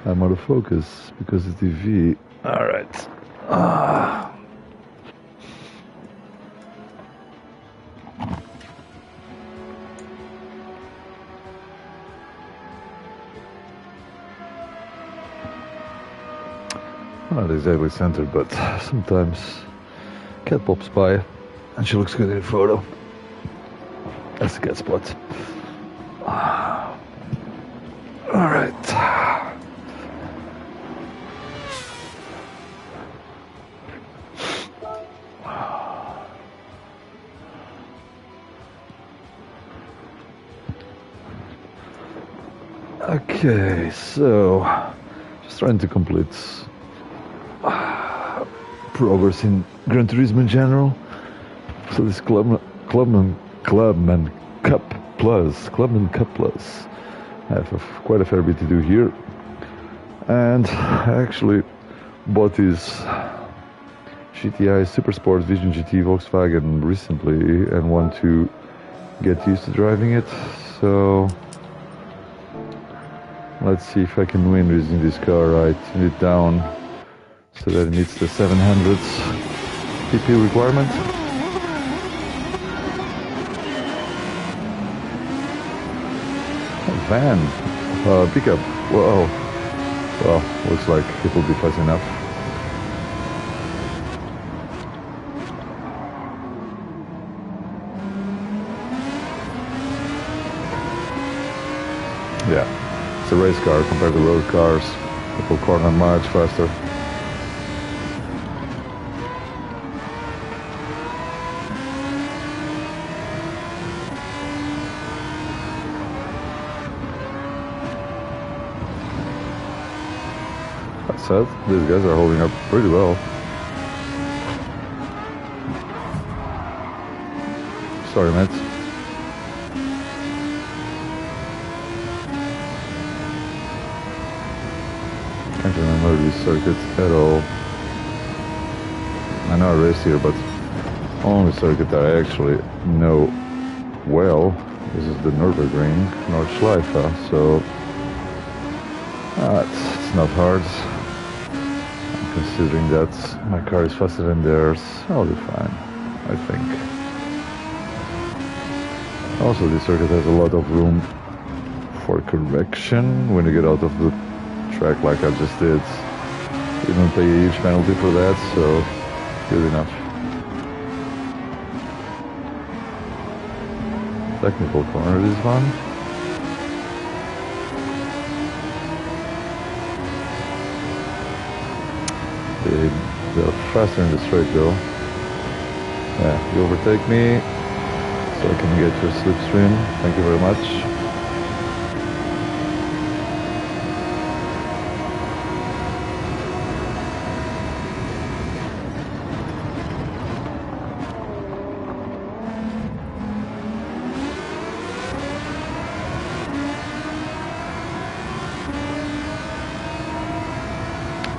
I'm out of focus because of TV. Alright. Ah. Not exactly centered, but sometimes cat pops by and she looks good in a photo. That's the cat spot. Alright. Okay, so just trying to complete progress in Gran Turismo in general. So this Clubman Cup Plus, I have quite a fair bit to do here. And I actually bought this GTI Supersport Vision GT Volkswagen recently and want to get used to driving it. So let's see if I can win using this car. I tuned it down so that it meets the 700 PP requirement. Oh, van, pickup. Whoa. Well, looks like it will be fast enough. Yeah. It's a race car compared to road cars. It will corner much faster. That said, these guys are holding up pretty well. Sorry, mates. Can't remember this circuit at all. I know I raced here, but only circuit that I actually know well. This is the Nürburgring, Nordschleife, so it's not hard. Considering that my car is faster than theirs, I'll be fine, I think. Also, this circuit has a lot of room for correction when you get out of the track like I just did. You don't pay a huge penalty for that, so good enough. Technical corner, this one. They're faster in the straight though. Yeah, you overtake me, so I can get your slipstream. Thank you very much.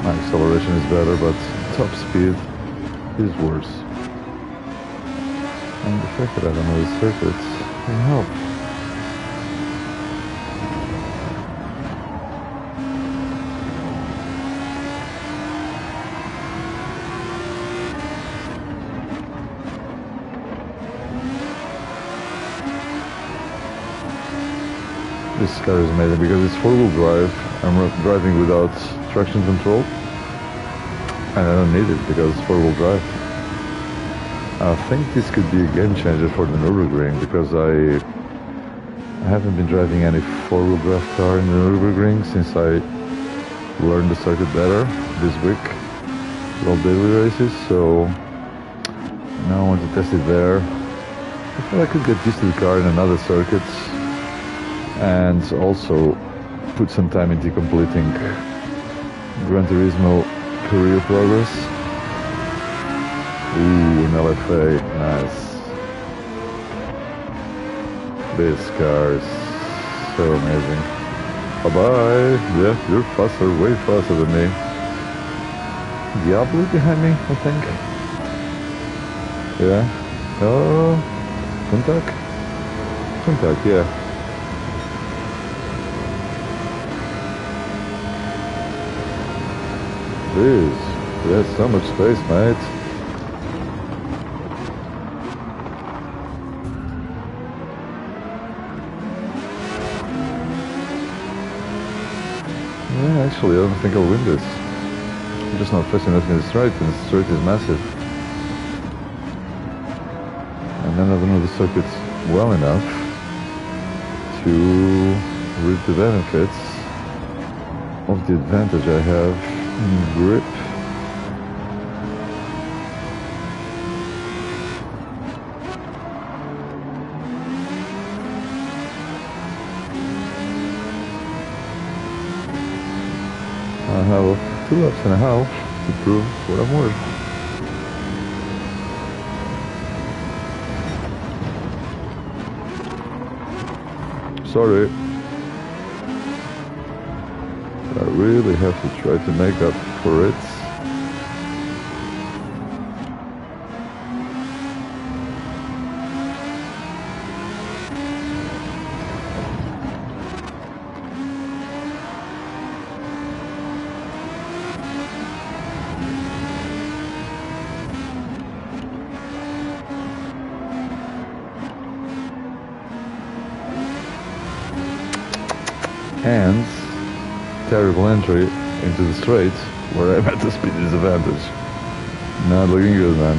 My acceleration is better, but top speed is worse. And the fact that I don't know the circuits can help. This car is amazing because it's four-wheel drive. I'm driving without traction control, and I don't need it because it's four-wheel drive. I think this could be a game changer for the Nürburgring because I haven't been driving any four-wheel drive car in the Nürburgring since I learned the circuit better this week with all daily races, so now I want to test it there. I thought I could get used to the car in another circuit and also put some time into completing Gran Turismo career progress. Ooh, an LFA, nice. This car is so amazing. Bye-bye. Yeah, you're faster, way faster than me. Diablo behind me, I think. Yeah. Oh, contact, yeah. Jeez, there's so much space, mate. Yeah, actually, I don't think I'll win this. I'm just not fast enough in the straight, and the straight is massive. And then I don't know the circuits well enough to reap the benefits of the advantage I have in grip. I have 2 laps and a half to prove what I'm worth. Sorry. I really have to try to make up for it. And terrible entry into the straight where I'm at the speed disadvantage. Not looking good, man.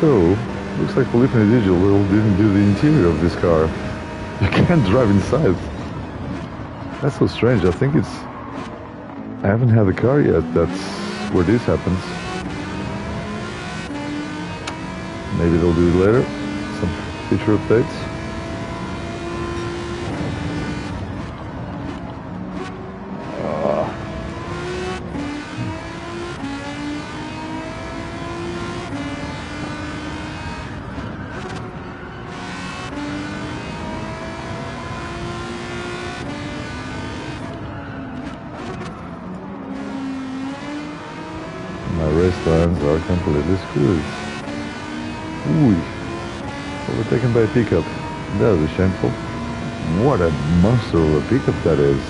So, looks like Felipe Digital didn't do the interior of this car. You can't drive inside. That's so strange. I think it's... I haven't had the car yet. That's where this happens. Maybe they'll do it later. Some feature updates. My race lines are completely screwed. Ooh, overtaken by a pickup. That is shameful. What a monster of a pickup that is.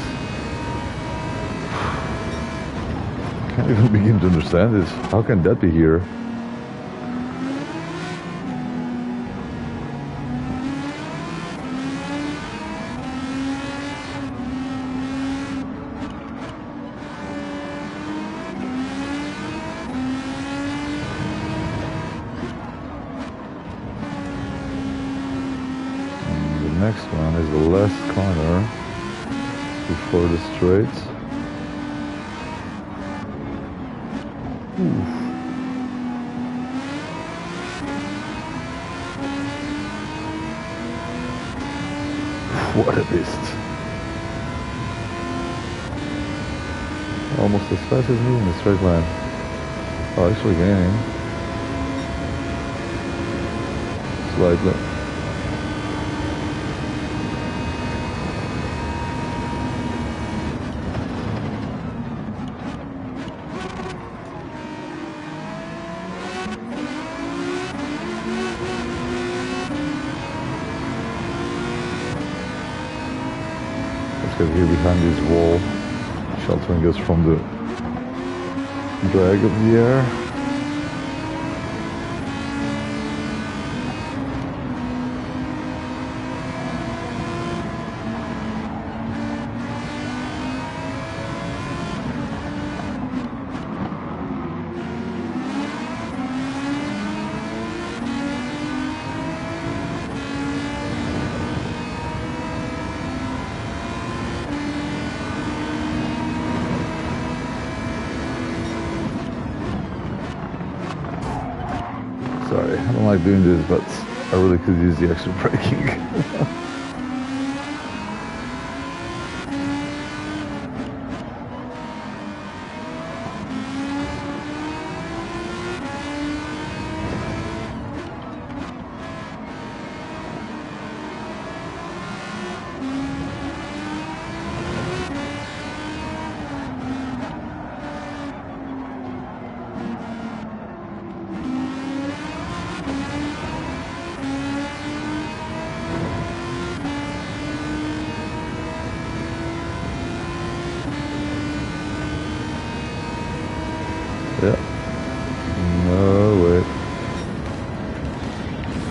Can't even begin to understand this. How can that be here? Next one is the last corner before the straight. Oof. What a beast. Almost as fast as me in the straight line. Oh, actually gaining. Slightly. Because here behind this wall, sheltering us from the drag of the air. Sorry, I don't like doing this, but I really could use the extra braking.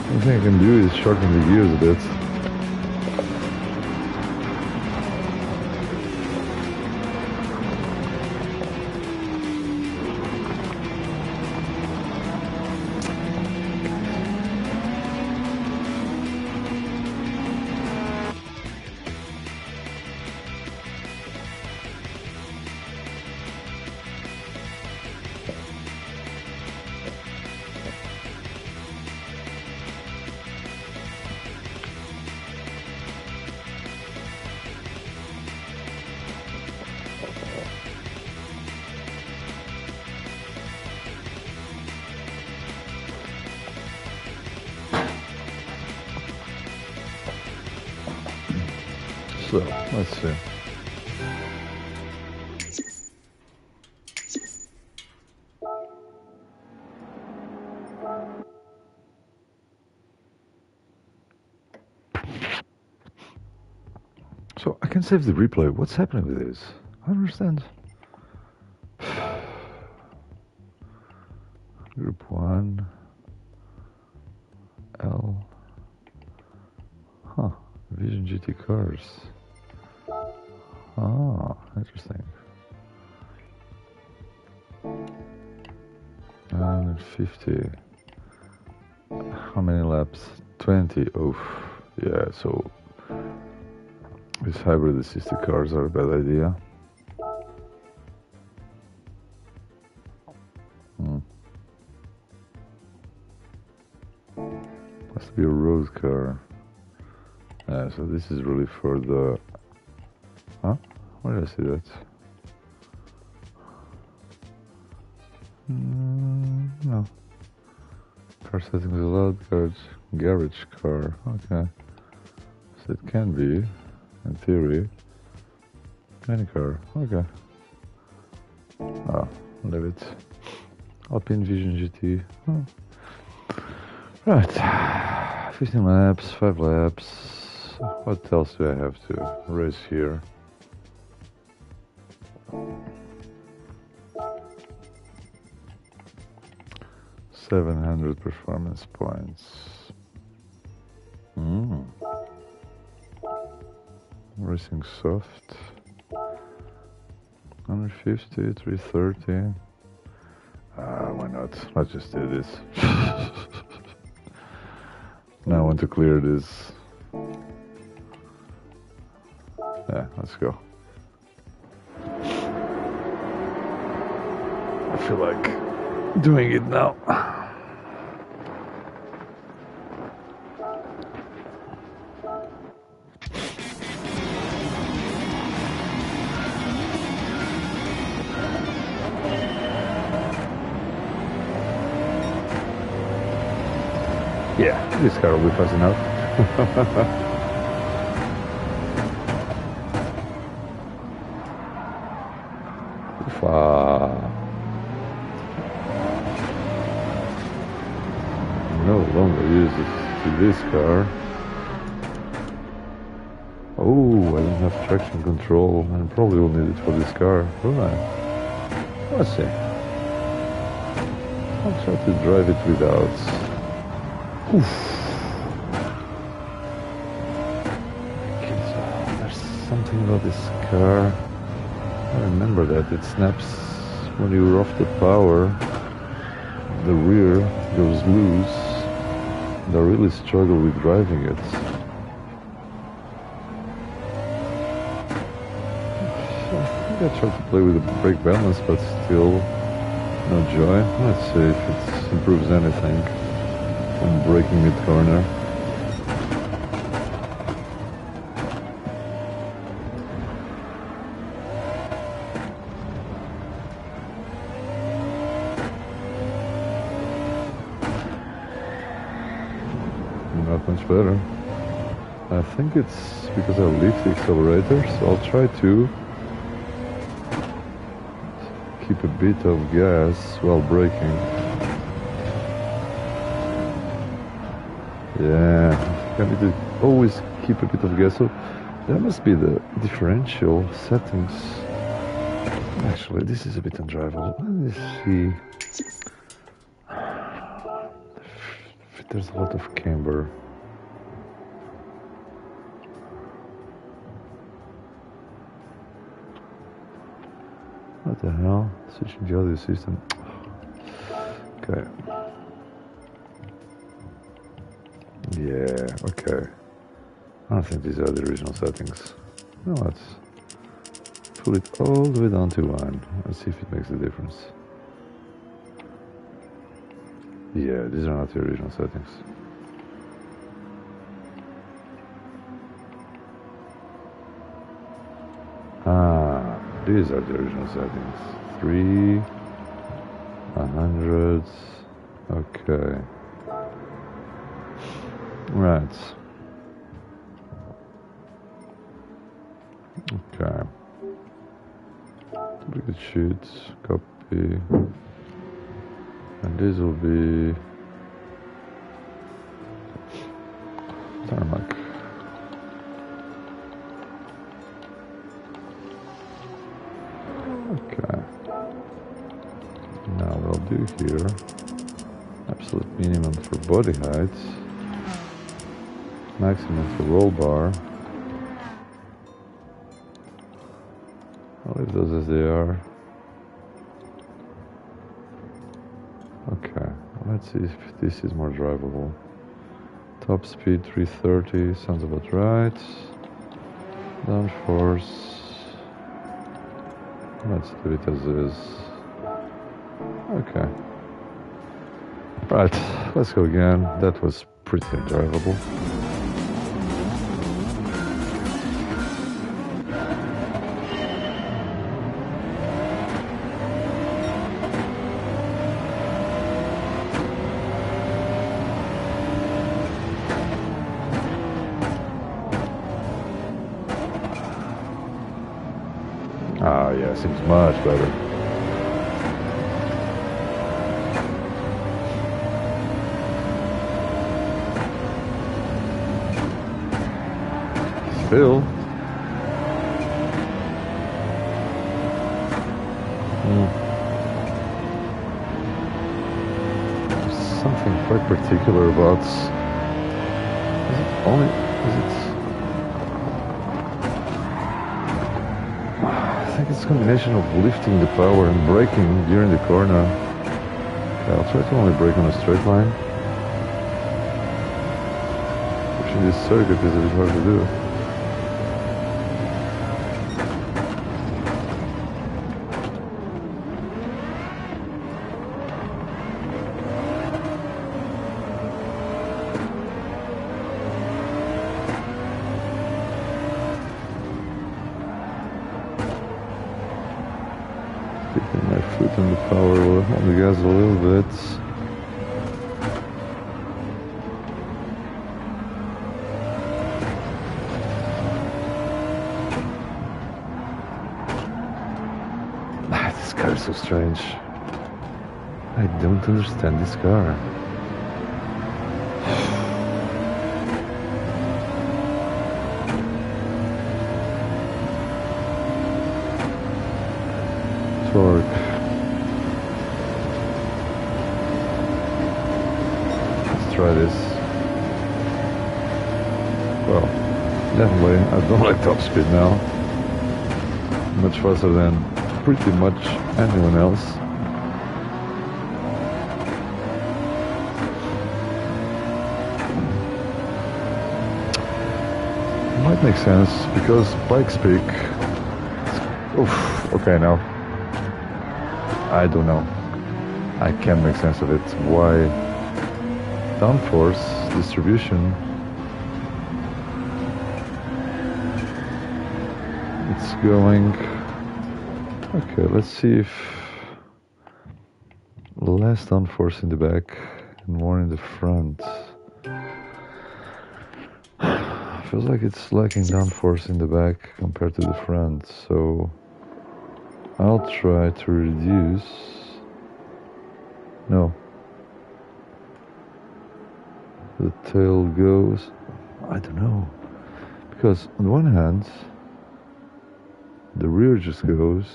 One thing I can do is shorten the gears a bit. So, let's see. So, I can save the replay. What's happening with this? I don't understand. Group 1. L. Huh. Vision GT cars. Ah, interesting. 150. How many laps? 20. Oof. Yeah, so these hybrid assisted cars are a bad idea. Must be a road car. So this is really for the... Huh? Where did I see that? No. Car settings allowed, garage car. Okay. So it can be, in theory, any car. Okay. Oh, leave it. Alpine Vision GT. Oh. Right. 15 laps, 5 laps. What else do I have to race here? $700 performance points. Racing soft. 150, 330. Why not? Let's just do this. Now I want to clear this. Yeah, let's go. I feel like doing it now. Yeah, this car will be fast enough. No longer use it to this car. Oh, I don't have traction control and probably will need it for this car, don't I? Let's see. I'll try to drive it without. Oof. There's something about this car. I remember that it snaps when you're off the power. The rear goes loose. And I really struggle with driving it. So I think I try to play with the brake balance, but still no joy. Let's see if it improves anything when braking mid-corner. Not much better. I think it's because I lift the accelerator, so I'll try to keep a bit of gas while braking. Yeah, I need to always keep a bit of gas, so that must be the differential settings. Actually, this is a bit undrivable. Let me see. There's a lot of camber. What the hell? Switching the audio system. Okay. Yeah, okay. I don't think these are the original settings. You know what? Pull it all the way down to 1. Let's see if it makes a difference. Yeah, these are not the original settings. Ah, these are the original settings. 3, 100. Okay. Right. Okay. Duplicate sheets, copy. And this will be tarmac. Okay. Now we'll do here absolute minimum for body height, maximum for roll bar. I'll leave those as they are. Okay, let's see if this is more drivable. Top speed 330 sounds about right. Downforce, let's do it as is. Okay. Right, let's go again. That was pretty drivable. Ah, yeah, seems much better. Still. There's something quite particular about. Is it only? Is it? I think it's a combination of lifting the power and braking during the corner. Okay, I'll try to only brake on a straight line. Pushing this circuit is a bit hard to do. Keeping my foot on the power, on the gas a little bit. This car is so strange. I don't understand this car. Torque. Let's try this. Well, definitely I don't like top speed now. Much faster than pretty much anyone else. Might make sense because bikes peak. Oof, okay now. I don't know. I can't make sense of it. Why downforce distribution? It's going. Okay, let's see if less downforce in the back and more in the front. Feels like it's lacking downforce in the back compared to the front, so I'll try to reduce. No. The tail goes. I don't know. Because on the one hand, the rear just goes.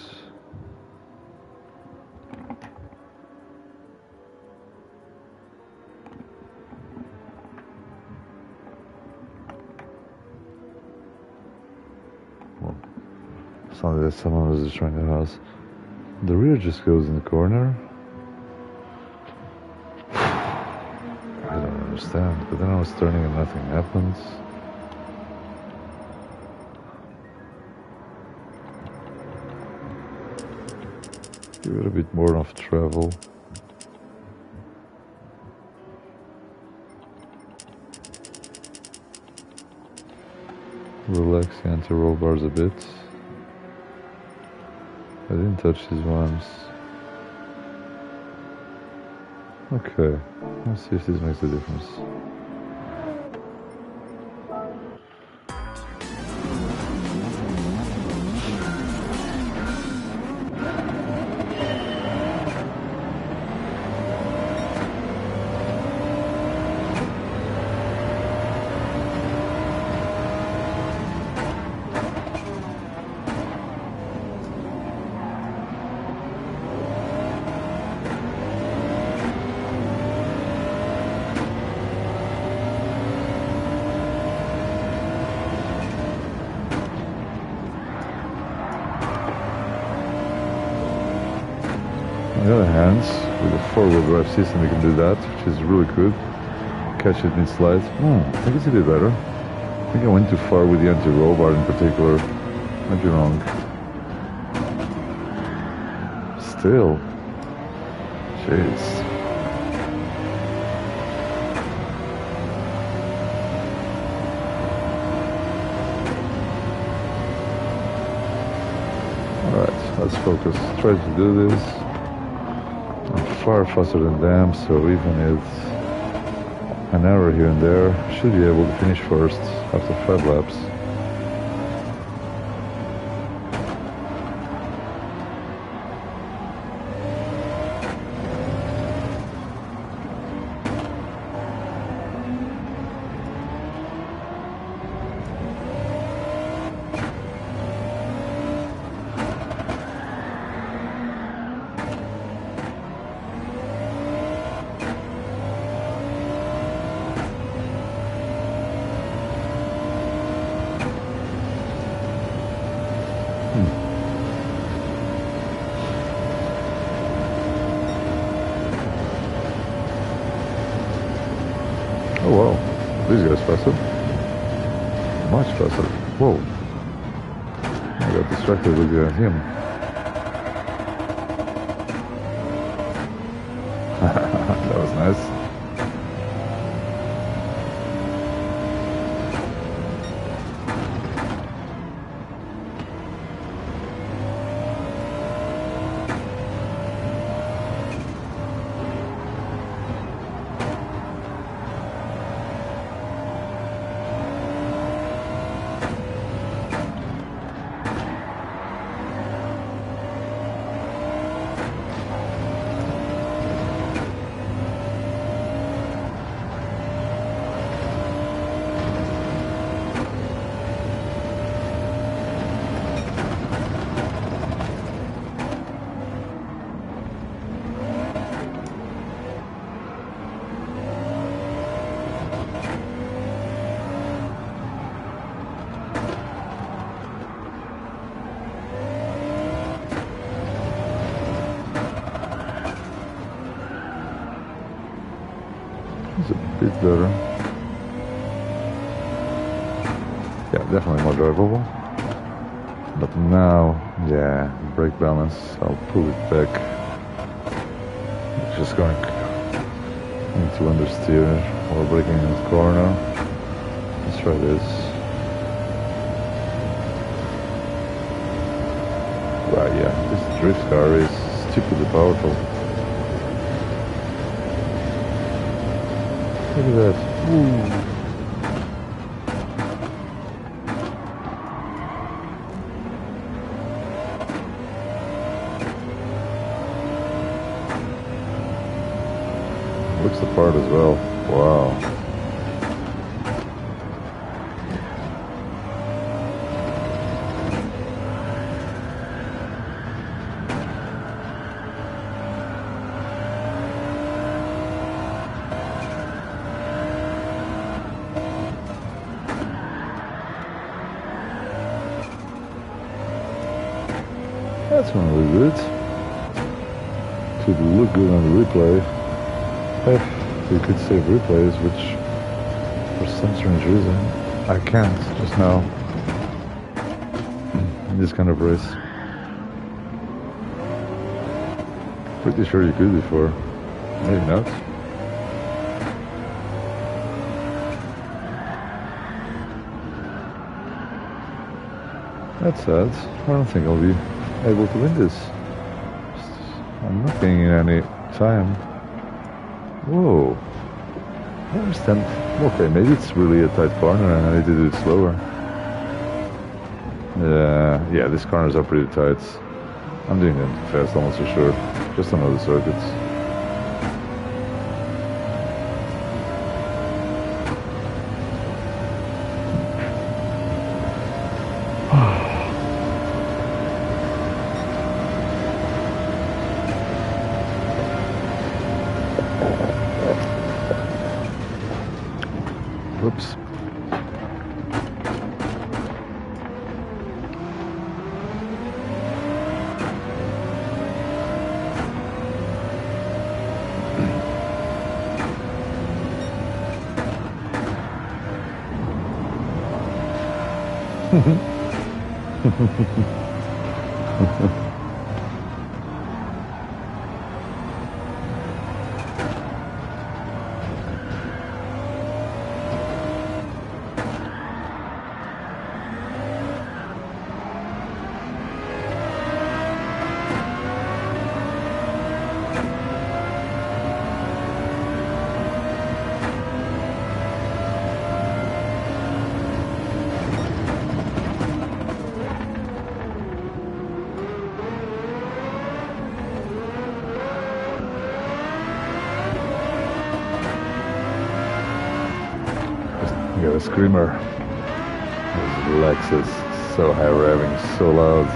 Sounded like someone was destroying the house. The rear just goes in the corner. I don't understand. But then I was turning and nothing happens. Give it a bit more of travel. Relax the anti-roll bars a bit. I didn't touch these ones. Okay, let's see if this makes a difference. On the other hand, with a four-wheel drive system, you can do that, which is really good. Catch it mid-slide. I think it's a bit better. I think I went too far with the anti-roll bar in particular. Might be wrong. Still. Jeez. Alright, let's focus. Try to do this. I'm far faster than them, so even with an error here and there, should be able to finish first after 5 laps. Oh wow, this guy's faster. Much faster. Whoa. I got distracted looking at him. That was nice. It's a bit better. Yeah, definitely more drivable. But now, yeah, brake balance, I'll pull it back. Just going into understeer while braking in the corner. Let's try this. Right, yeah, this drift car is stupidly powerful. Look at that. Ooh. Looks the part as well. Wow. That's gonna look good. Could look good on the replay. If we could save replays, which for some strange reason I can't just now in this kind of race. Pretty sure you could before. Maybe not. That's sad. I don't think I'll be able to win this. I'm not getting in any time. Whoa. I understand. Okay, maybe it's really a tight corner and I need to do it slower. Yeah, these corners are pretty tight. I'm doing them fast, almost for sure. Just on other circuits. Whoops. You got a screamer. This Lexus, so high revving, so loud.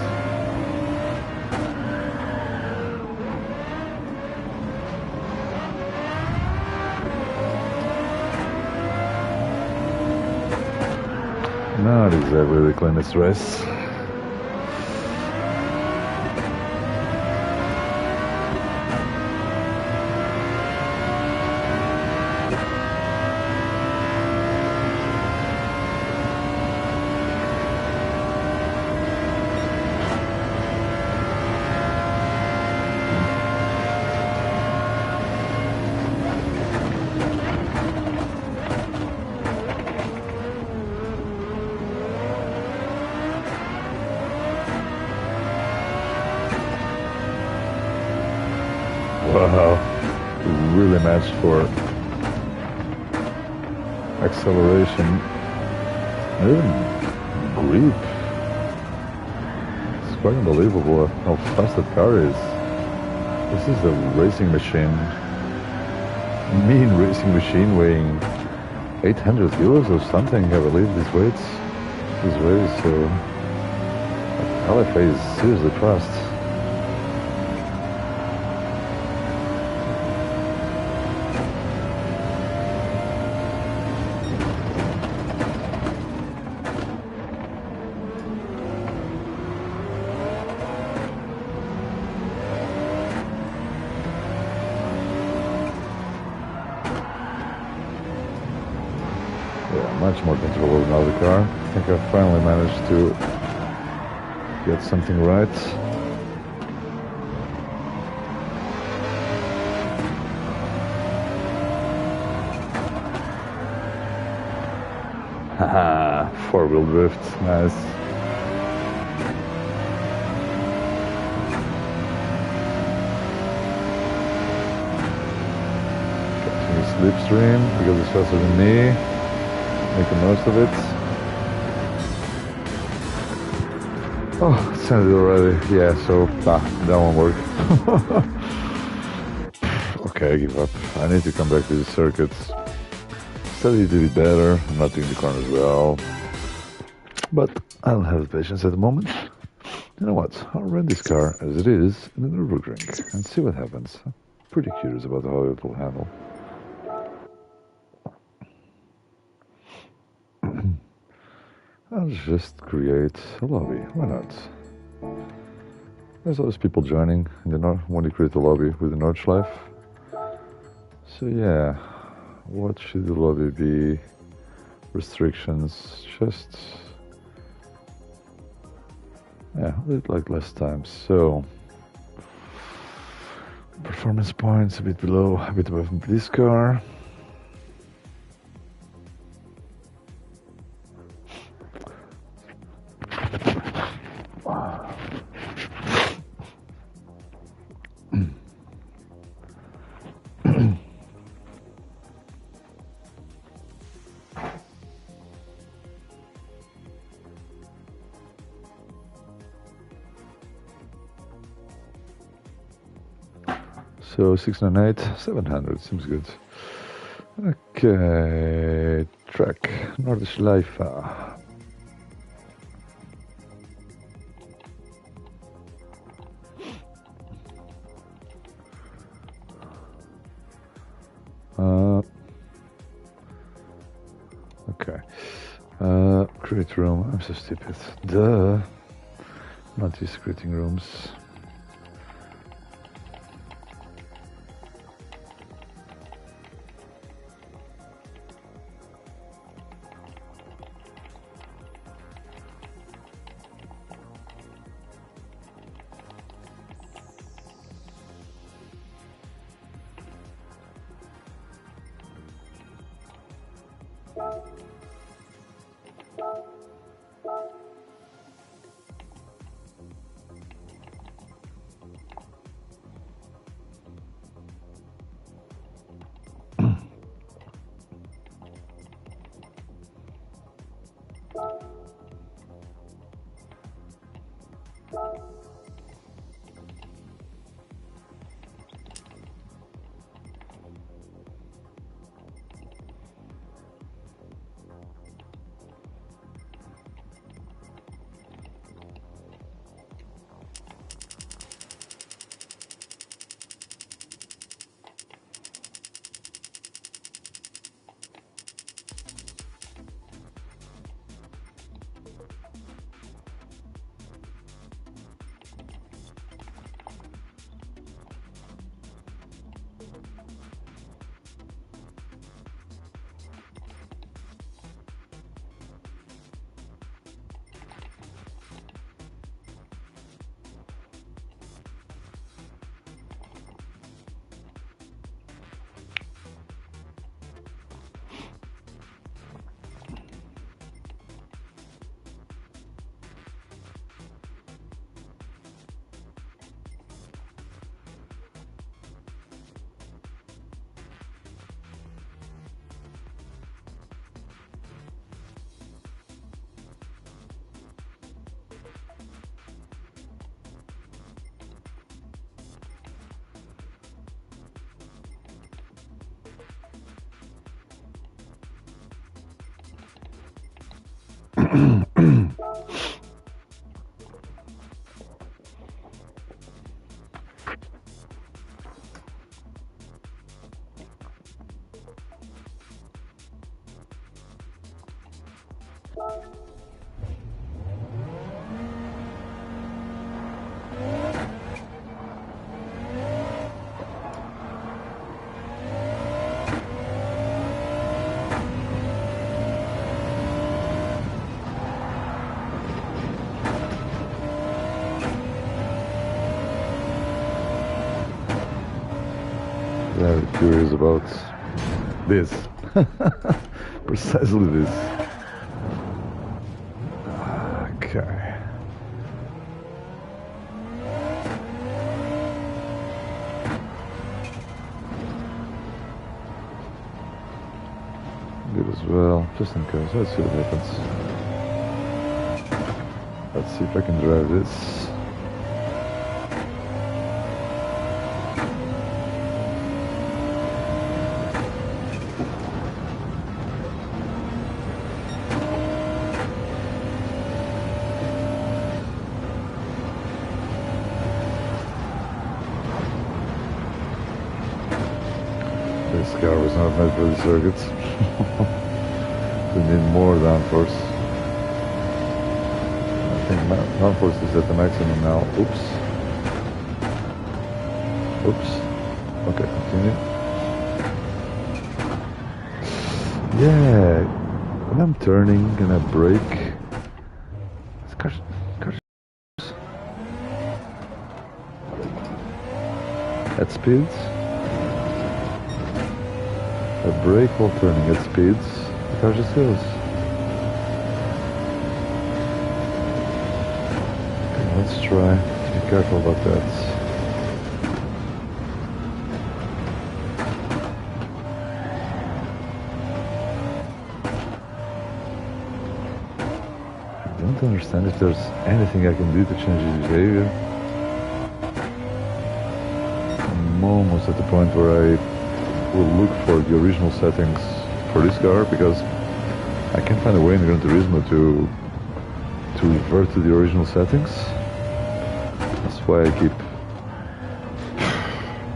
Not exactly the cleanest race. Wow, really matched for acceleration and even grip. It's quite unbelievable how fast that car is. This is a racing machine, mean racing machine weighing 800 kilos or something, I believe, these weights, these weighs, so LFA is seriously fast. Much more controllable now, the car. I think I finally managed to get something right. Haha, four-wheel drift, nice. Continue slipstream because it's faster than me. Make the most of it. Oh, it's ended already. Yeah, so that won't work. Okay, I give up. I need to come back to the circuits. Study to be better. I'm not doing the corners well. But I don't have the patience at the moment. You know what? I'll rent this car as it is in the Nürburgring and see what happens. I'm pretty curious about how it will handle. I'll just create a lobby, why not? There's always people joining in the when you create a lobby with the Nordschleife. So yeah, what should the lobby be? Restrictions, just yeah, a bit like last time. So performance points a bit below, a bit above this car. So 698, 700 seems good. Okay, track Nordschleife. Okay. Create room. I'm so stupid. Duh. Not used to creating rooms. Very curious about this. Precisely this. Okay. Good as well, just in case. Let's see what happens. Let's see if I can drive this. This car was not made for the circuits. We need more downforce. I think downforce is at the maximum now. Oops. Oops. Okay, continue. Yeah, when I'm turning and I brake, cars at speeds. I brake while turning at speeds. The car just goes. Okay, let's try to be careful about that. I don't understand if there's anything I can do to change his behavior. I'm almost at the point where I will look for the original settings for this car, because I can't find a way in Gran Turismo to revert to the original settings. That's why I keep,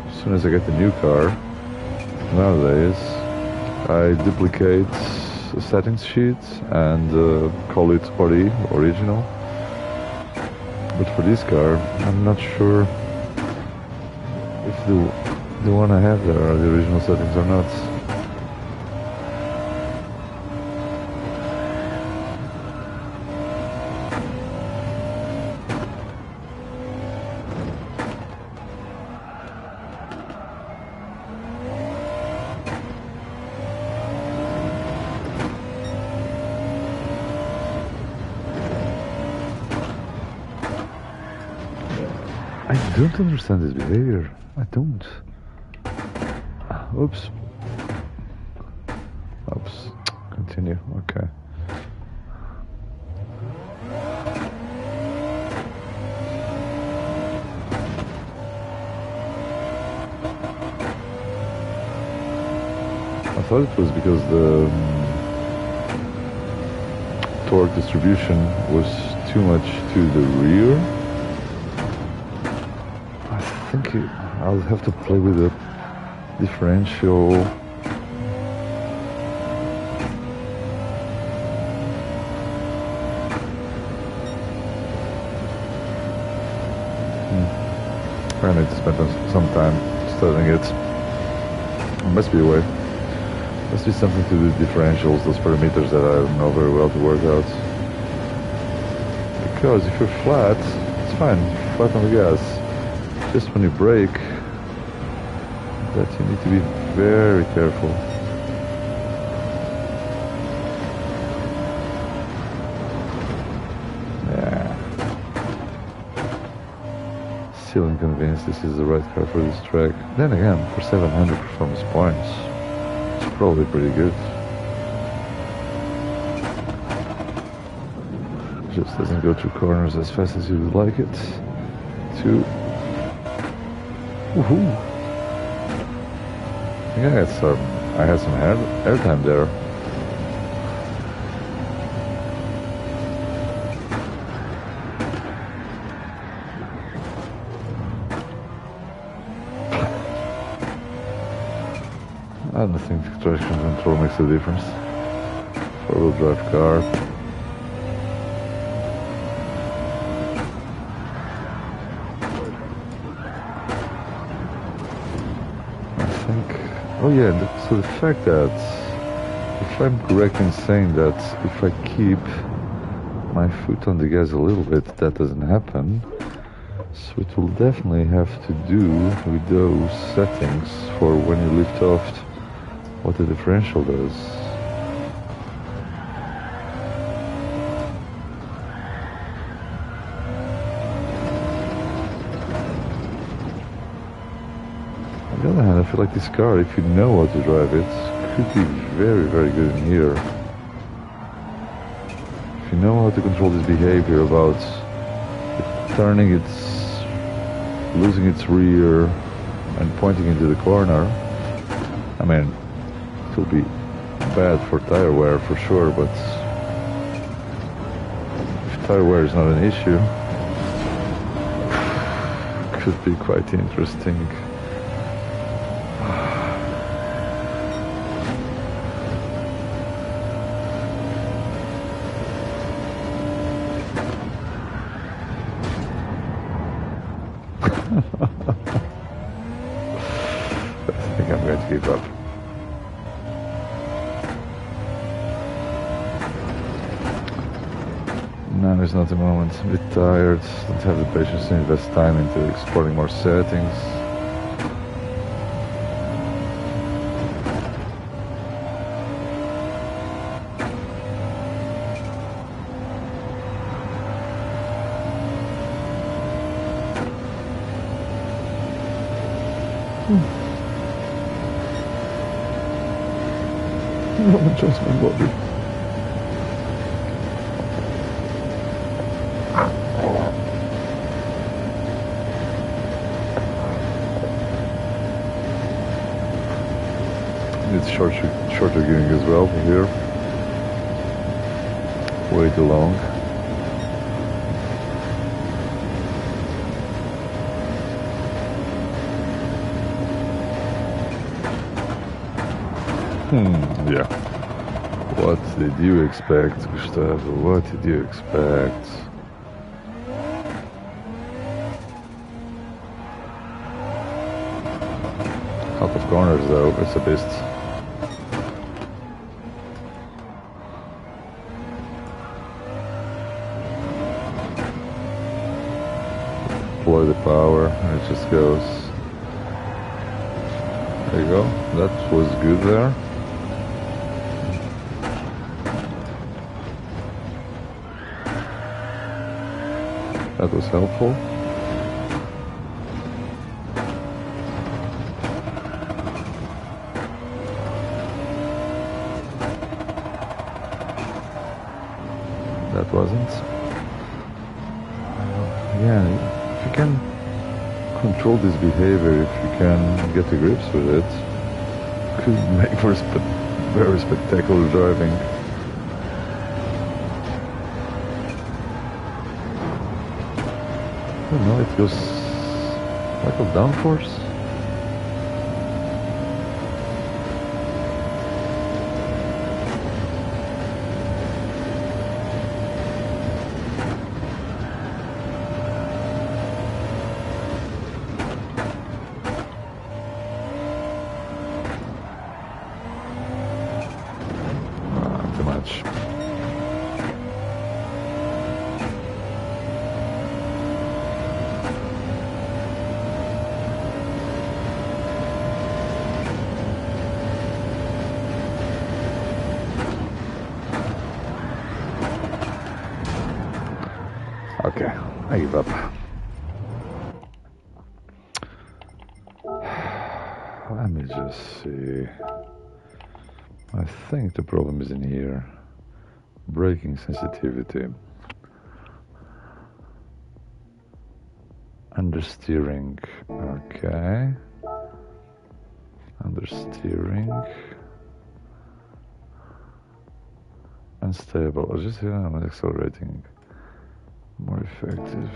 as soon as I get the new car nowadays, I duplicate the settings sheet and call it original. But for this car, I'm not sure if the one I have there are the original settings or not. I don't understand this behavior. I don't. Oops. Oops. Continue. Okay. I thought it was because the torque distribution was too much to the rear. I think I'll have to play with the differential. I need to spend some time studying it. There must be a way. Must be something to do with differentials, those parameters that I don't know very well to work out. Because if you're flat, it's fine. You're flat on the gas. Just when you brake, that you need to be very careful. Yeah. Still unconvinced this is the right car for this track. Then again, for 700 performance points, it's probably pretty good. Just doesn't go through corners as fast as you would like it to. Woohoo! I think I had some airtime there. I don't think traction control makes a difference. Four-wheel drive car. Oh yeah, so the fact that, if I'm correct in saying that if I keep my foot on the gas a little bit, that doesn't happen. So it will definitely have to do with those settings for when you lift off, what the differential does. On the other hand, I feel like this car, if you know how to drive it, could be very, very good in here. If you know how to control this behavior about turning its, losing its rear and pointing into the corner, I mean, it will be bad for tire wear for sure, but if tire wear is not an issue, it could be quite interesting. Now is not the moment. A bit tired, don't have the patience to invest time into exploring more settings. No adjustment body. It's shorter gearing as well here. Way too long. Yeah. What did you expect, Gustavo? What did you expect? Out of corners though, it's a beast. Deploy the power and it just goes. There you go. That was good there. That was helpful. That wasn't. Yeah, if you can control this behavior, if you can get to grips with it, could make for very spectacular driving. I don't know, it goes like a downforce. Too much. Okay, I give up. Let me just see. I think the problem is in here. Braking sensitivity. Understeering. Okay. Understeering. Unstable. I'll just I'm accelerating. More effective.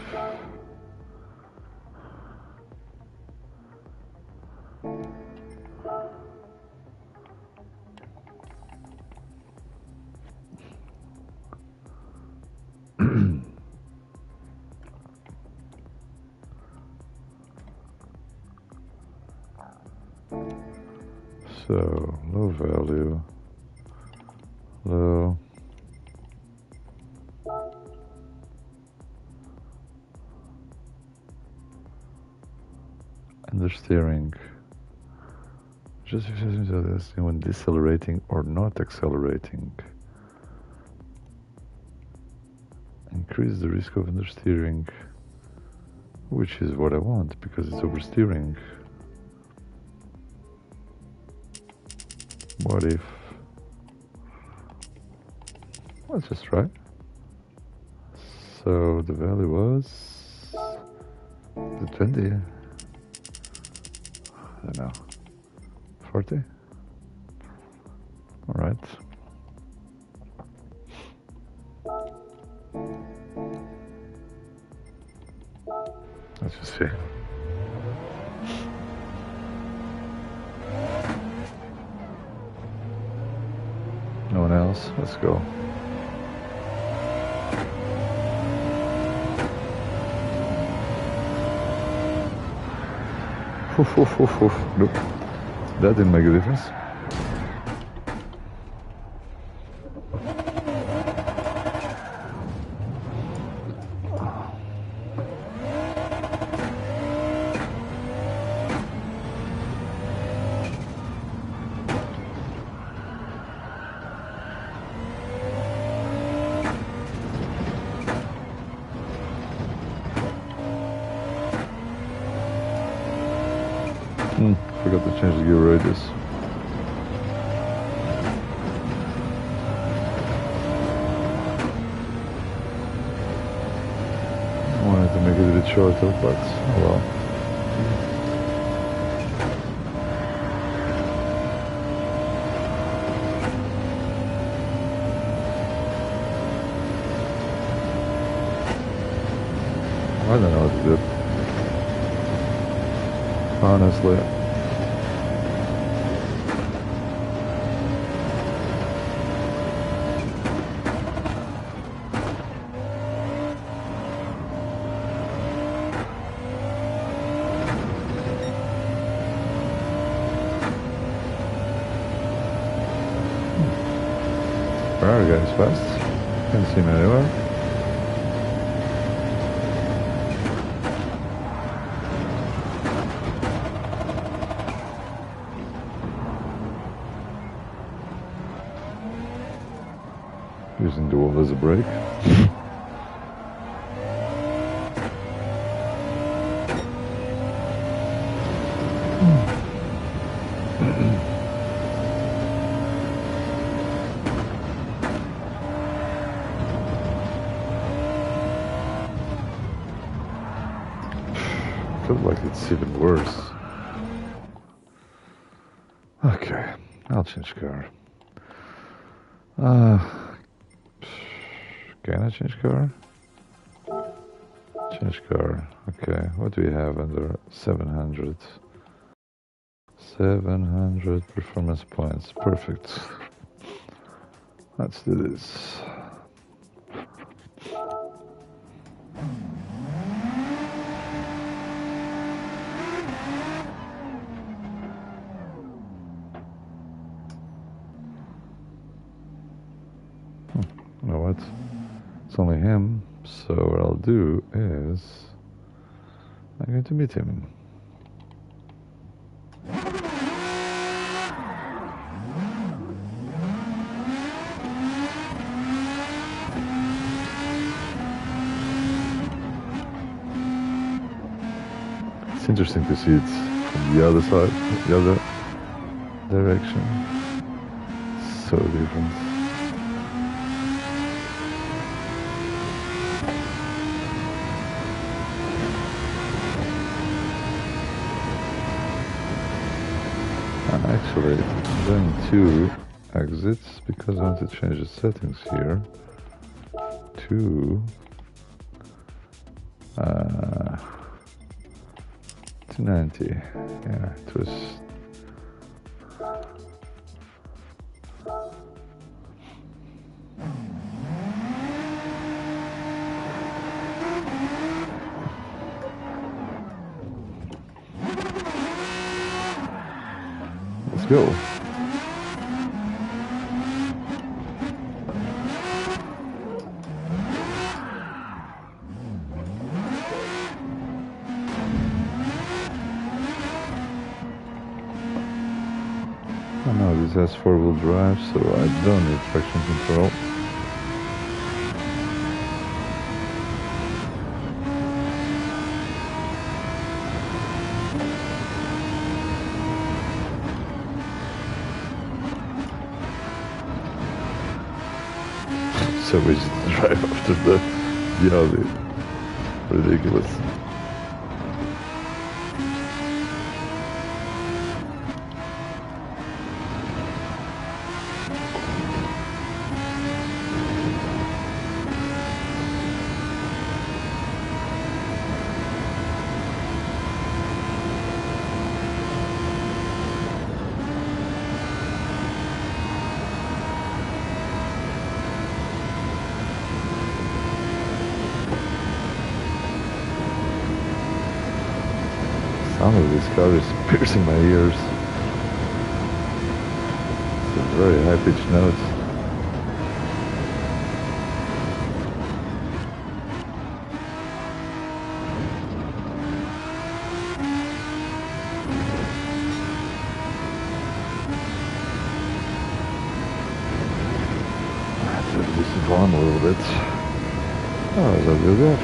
So, low value, low. Understeering. Just when decelerating or not accelerating. Increase the risk of understeering, which is what I want because it's oversteering. What if? Let's just try. So the value was the 20. I don't know. 40? Alright. Let's just see. No one else? Let's go. Nope. That didn't make a difference. forgot to change the gear radius. I wanted to make it a bit shorter, but oh well. I don't know what to do. Honestly. Alright guys, fast. Can't see me anywhere. Using dual as a brake. I feel like it's even worse. Okay, I'll change car. Can I change car? Change car. Okay, what do we have under 700? 700 performance points. Perfect. Let's do this. You know what? It's only him, so what I'll do is I'm going to meet him. It's interesting to see it from the other side, the other direction. It's so different. Actually, I'm going to exits because I want to change the settings here to 90. Yeah, it was. Let's go. Oh no, this has four-wheel drive, so I don't need traction control. So we just drive after the Audi. Ridiculous. The sound of this car is piercing my ears. It's a very high-pitched note. I have to reduce the volume a little bit. Oh, as I do that.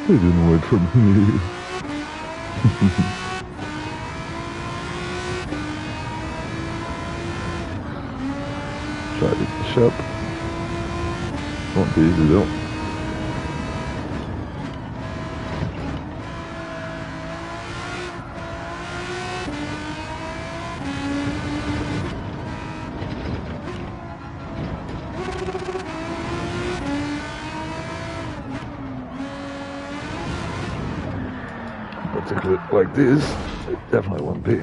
They didn't wait for me. Try to push up. Won't be easy though. Particularly like this, it definitely won't be.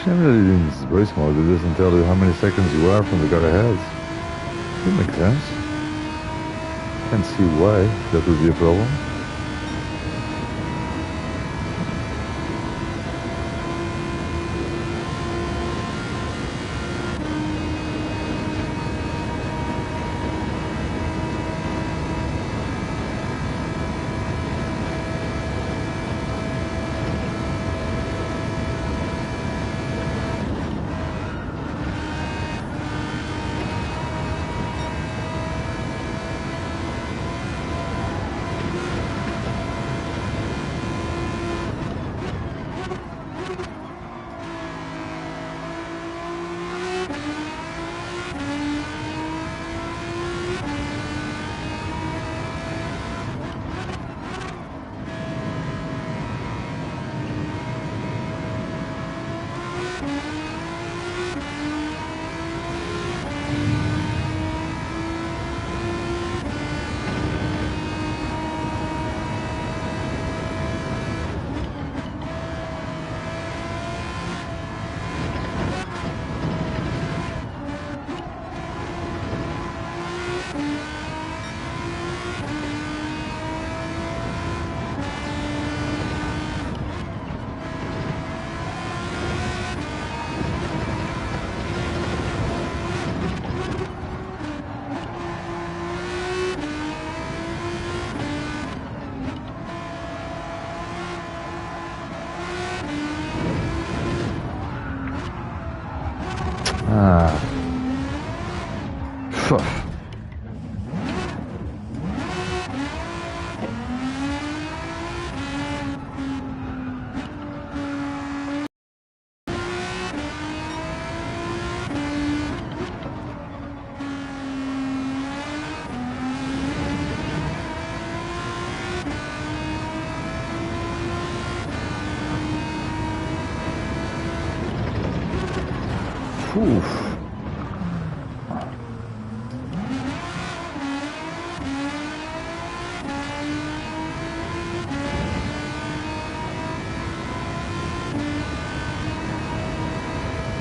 Shame that in this race mode it doesn't tell you how many seconds you are from the guy ahead. That makes sense. Can't see why that would be a problem. Oof.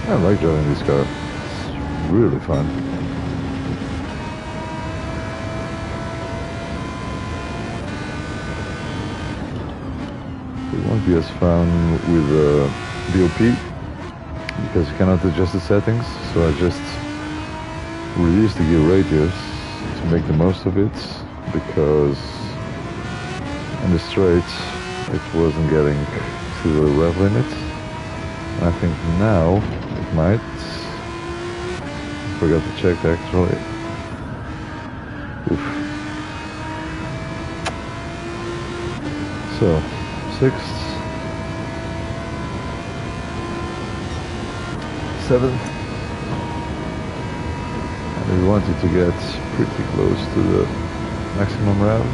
I like driving this car. It's really fun. It won't be as fun with the BOP because you cannot adjust the settings, so I just reduced the gear radius to make the most of it, because in the straight it wasn't getting to the rev limit. I think now it might. Forgot to check actually. Oof. So, 6th, 7th, and we wanted to get pretty close to the maximum rev.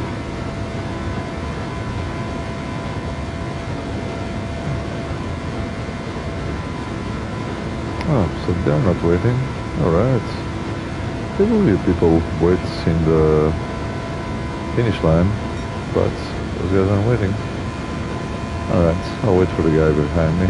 Oh, so they're not waiting. Alright. There will be people wait in the finish line, but those guys aren't waiting. Alright, I'll wait for the guy behind me.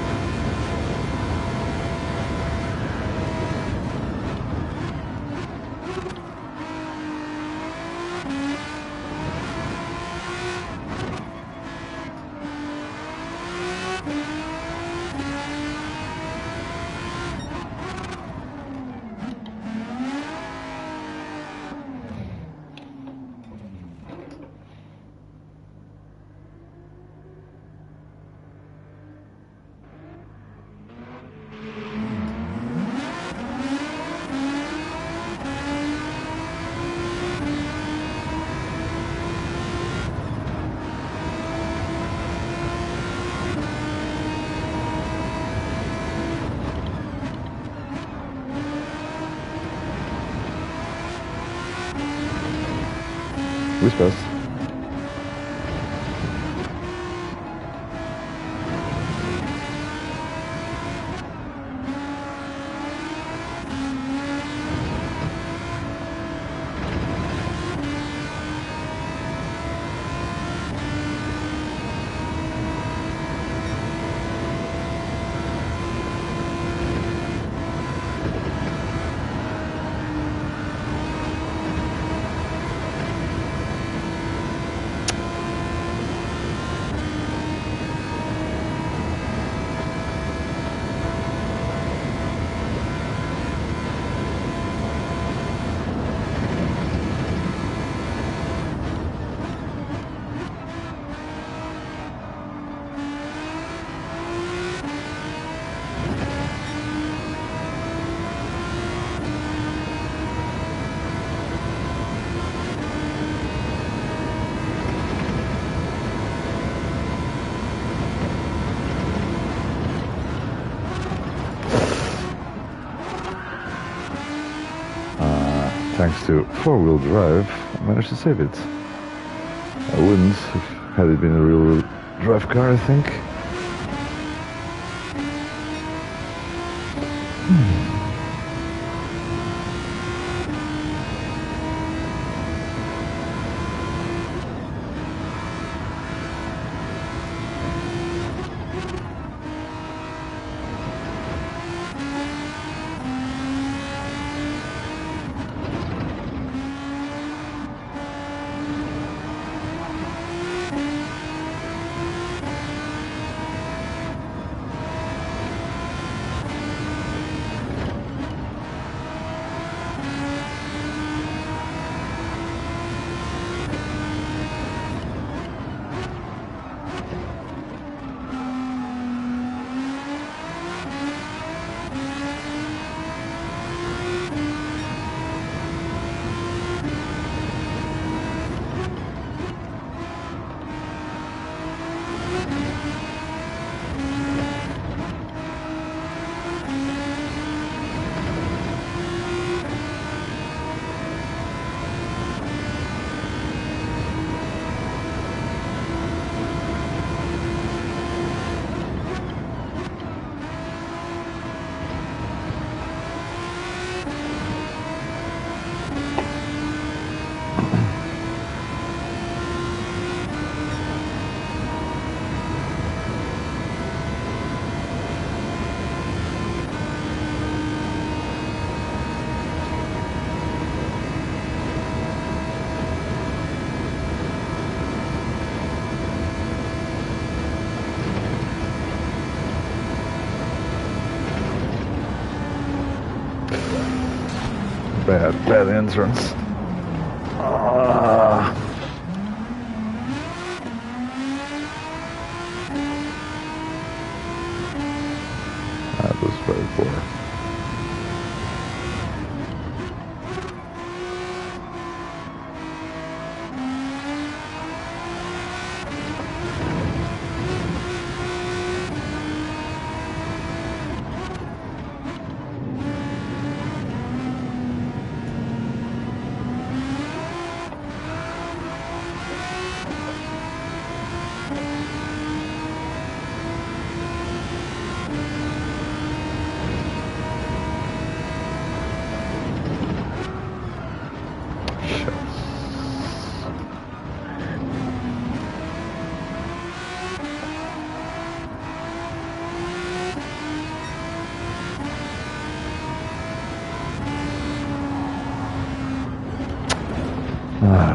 Whispers. Thanks to four-wheel drive, I managed to save it. I wouldn't had it been a real drive car, I think. Bad entrance. That was very poor.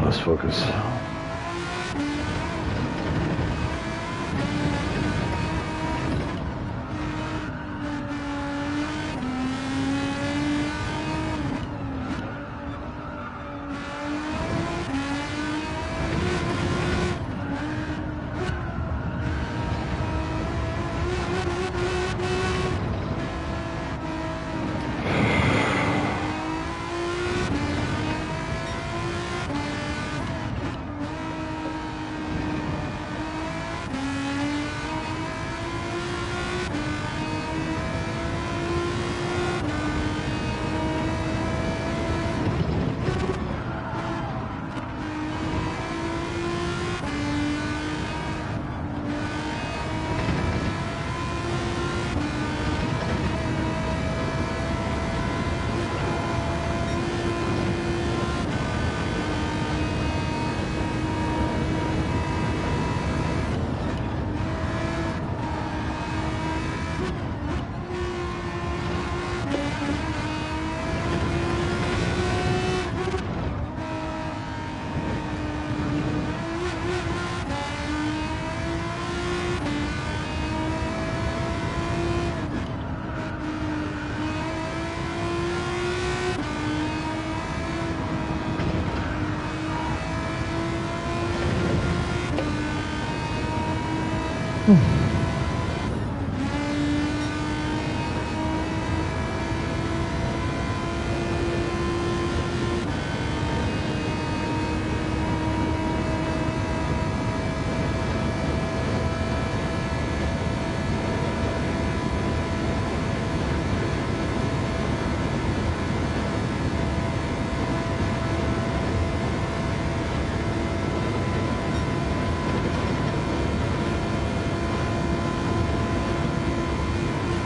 Let's focus.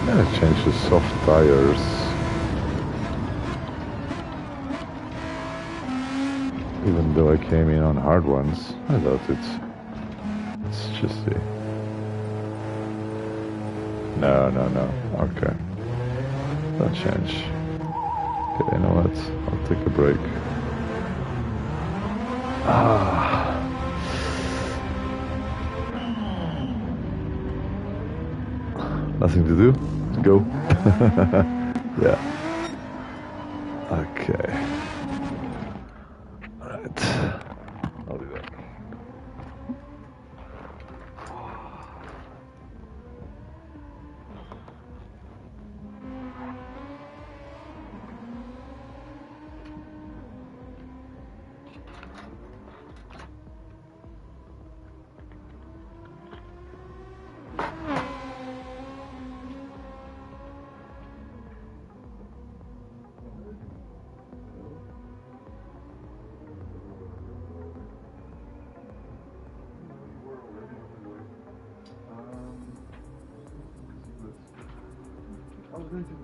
I changed the soft tires. Even though I came in on hard ones, I thought it's just the... No. Okay. Don't change. Okay, you know what? I'll take a break. Nothing to do? Go. Yeah. Okay. Alright. I'll be back. I was going to do